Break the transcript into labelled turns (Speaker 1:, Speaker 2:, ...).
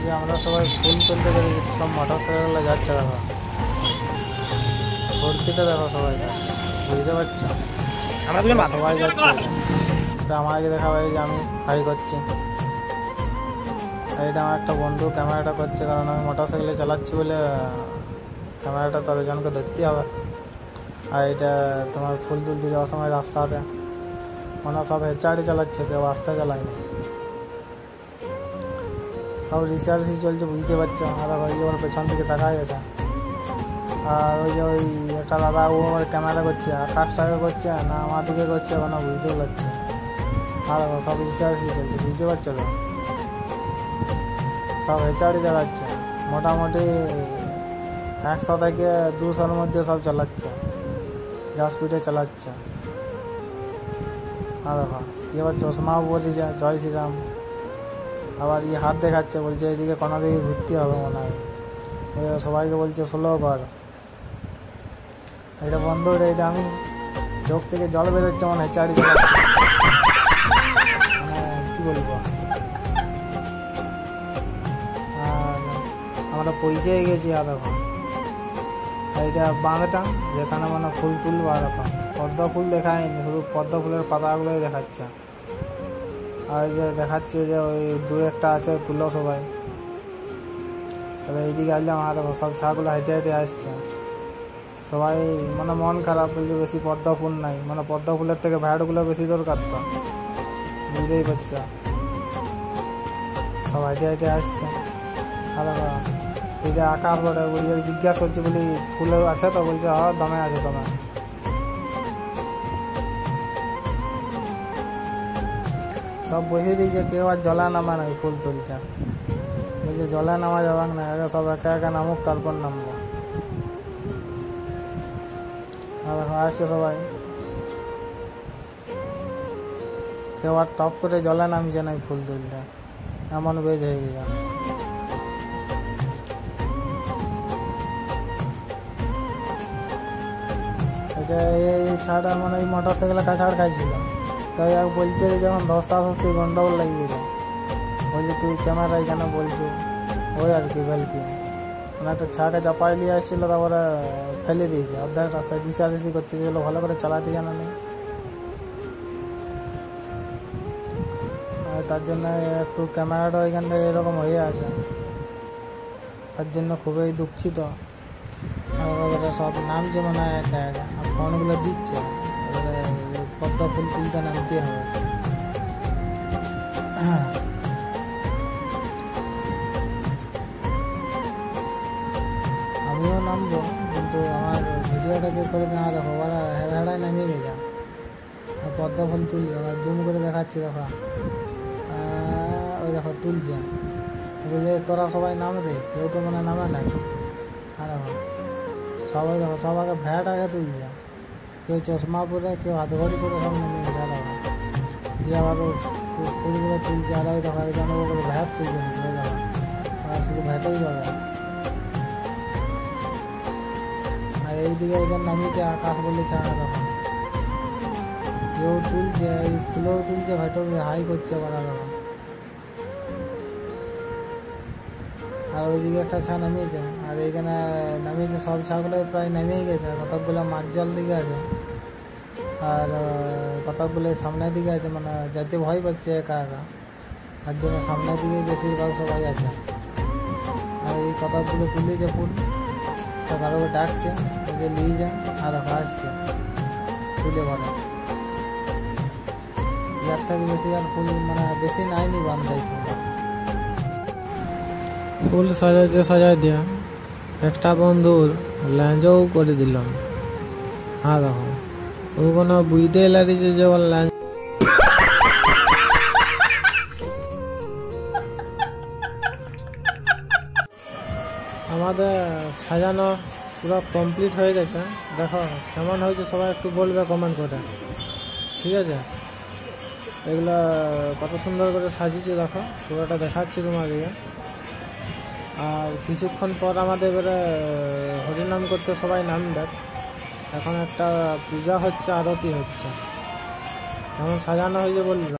Speaker 1: বলছি আমরা সবাই ফুল তুলতে পেরেছি, সব মোটর সাইকেলে যাচ্ছে। দেখো ভর্তিটা, দেখো সবাইটা, বুঝতে পারছো?
Speaker 2: আমরা দুজন
Speaker 1: সবাই যাচ্ছে। এটা আমাকে দেখা হয় যে আমি হাই করছি। আর এটা আমার একটা বন্ধু ক্যামেরাটা করছে, কারণ আমি মোটর সাইকেলে চালাচ্ছি বলে ক্যামেরাটা তো একজনকে ধরতে হবে। আর এটা তোমার ফুল তুলতে যাওয়ার সময় রাস্তাতে ওনারা সব হেঁচাড়ি চালাচ্ছে, কেউ রাস্তা চালায়নি, সব রিসার্চই চলছে, বুঝতে পারছো? আর ওই যে ওর পেছন দিকে তাকা গেছে। আর ওই যে ওই একটা দাদা, ও আমার ক্যামেরা করছে, আকাশটাকে করছে না আমার দিকে করছে, ওখানে বুঝতেও পারছে। আর সব রিসার্চই চলছে, বুঝতে পারছো তো? সব হেঁচাড়ি চালাচ্ছে, মোটামুটি 100 থেকে 200-র মধ্যে সব চালাচ্ছে, যা স্পিডে চালাচ্ছে। আর দেখো এবার চশমাও বলছে জয় শ্রীরাম। আবার হাত দেখাচ্ছে, বলছে এদিকে কোনো দিকে ঘুরতে হবে মনে হয়। সবাইকে বলছে স্লো কর। এটা বন্ধ, এটা আমি চোখ থেকে জল বেরোচ্ছে, মনে হয় চারি চালাচ্ছে। মানে কী বলবো, আর আমরা পৌঁছেই গেছি। আর দেখো এইটা বাঁধটা, যেখানে মানে ফুল তুলবো। আর দেখো পদ্ম ফুল দেখায়নি, শুধু পদ্ম ফুলের পাতাগুলোই দেখাচ্ছে। আর যে দেখাচ্ছে যে ওই 2-1টা আছে, তুলো সবাই। তাহলে এইদিকে আসলাম, আর দেখো সব ছাগুলো হেঁটে হেঁটে আসছে। সবাই মানে মন খারাপ, বলছে বেশি পদ্ম ফুল নাই, মানে পদ্ম ফুলের থেকে ভ্যাটগুলো বেশি দরকার তো, বুঝতেই পারছো? সব হেঁটে হেঁটে আসছে। আর দেখো এই যে আকার বটে, বলছে জিজ্ঞাসা করছে, বলি ফুলের আছে তো? বলছে হ্যাঁ দমে আছে, দমে। সব বসে দিয়েছে, কেউ আর জলা নামা নাই ফুল তুলছে। বলছে জলে নামা যাবে না, আগে সব একা একা নামুক, তারপর নামবো। আর দেখো আসছে সবাই, কেউ আর টপ করে জলে নামছে না ফুল তুলতে, এমন বেজ হয়ে গেছে। এটা এই ছাড় মানে এই মোটর সাইকেলে কাছাড় খাইছিল, তাই আর বলতে গিয়ে যখন ধস্তাধস্তি গন্ডগোল লেগে গেছে। বলছে তুই ক্যামেরা এখানে বলছো, ওই আর কি বেলকি মানে একটা ছাড়ে চাপাই নিয়ে আসছিলো, তারপরে ফেলে দিয়েছে অর্ধেক রাস্তায়। রিসার্চি করতে গেছিলো, ভালো করে চালাতে জানা নেই, তার জন্য একটু ক্যামেরাটা ওইখানটা এরকম হয়ে আছে, তার জন্য খুবই দুঃখিত। এবারে সব নামছে মনে হয় একা একা, আর ফোনগুলো দিচ্ছে, এবারে পদ্ম ফুল তুলতে নামতে হবে। আমিও নামবো, কিন্তু আমার ভিডিওটাকে করে দেওয়া দেখো, ওরা হেড়ায় নামিয়ে গেছে, আর পদ্ম ফুল তুলবে। আর জুম করে দেখাচ্ছি, দেখো ওই দেখো তুলছে। বলছে তোরা সবাই নামবে, কেউ তো মানে নামে নাই। আর দেখো সবাই, দেখো সব আগে ভ্যাট আগে তুলছে, কেউ চশমা পরে, কেউ হাত ঘড়ি পরে, সব নেমে গেছে। দেখো দিয়ে আবার ফুলগুলো তুলছে। আর ওই দেখো এই জন্য করে ভ্যাট তুলছে, ওই দেখো আর শুধু ভ্যাটেই পাবে। আর এইদিকে ওদের নামিয়েছে আকাশ বলে ছাড়া, তখন কেউ তুলছে, এই ফুলও তুলছে, ভ্যাটও হাই করছে বলা। দেখো আর ওইদিকে একটা ছা নামিয়েছে, আর এইখানে নামিয়েছে সব ছাগুলো প্রায় নামিয়ে গেছে। কতকগুলো মাছ জল দিকে আছে, আর কতকগুলো সামনের দিকে আছে, মানে যাতে ভয় পাচ্ছে একা একা, তার জন্য সামনের দিকেই বেশিরভাগ সবাই আছে। আর এই কতকগুলো তুলেছে ফুল, তো কারোকে ডাকছে যে নিয়ে যা, আর আসছে তুলে ভরা। যার থেকে বেশি আর ফুল মানে বেশি নাইনি বান্ধাই ফুল। ফুল সাজাই দিয়া একটা বন্ধুর ল্যাঞ্জও করে দিলাম। হ্যাঁ দেখো ও কোনো বুঝতে লারিছে যে ওর ল্যাঞ্জ। আমাদের সাজানো পুরো কমপ্লিট হয়ে গেছে। দেখো কেমন হয়েছে সবাই একটু বলবে কমেন্ট করে, ঠিক আছে? এগুলো কত সুন্দর করে সাজিয়েছি, দেখো পুরোটা দেখাচ্ছি তোমাকে। আর কিছুক্ষণ পর আমাদের এবারে হরিনাম করতে সবাই নামবে। এখন একটা পূজা হচ্ছে, আরতি হচ্ছে, কেমন সাজানো হয়েছে বললো।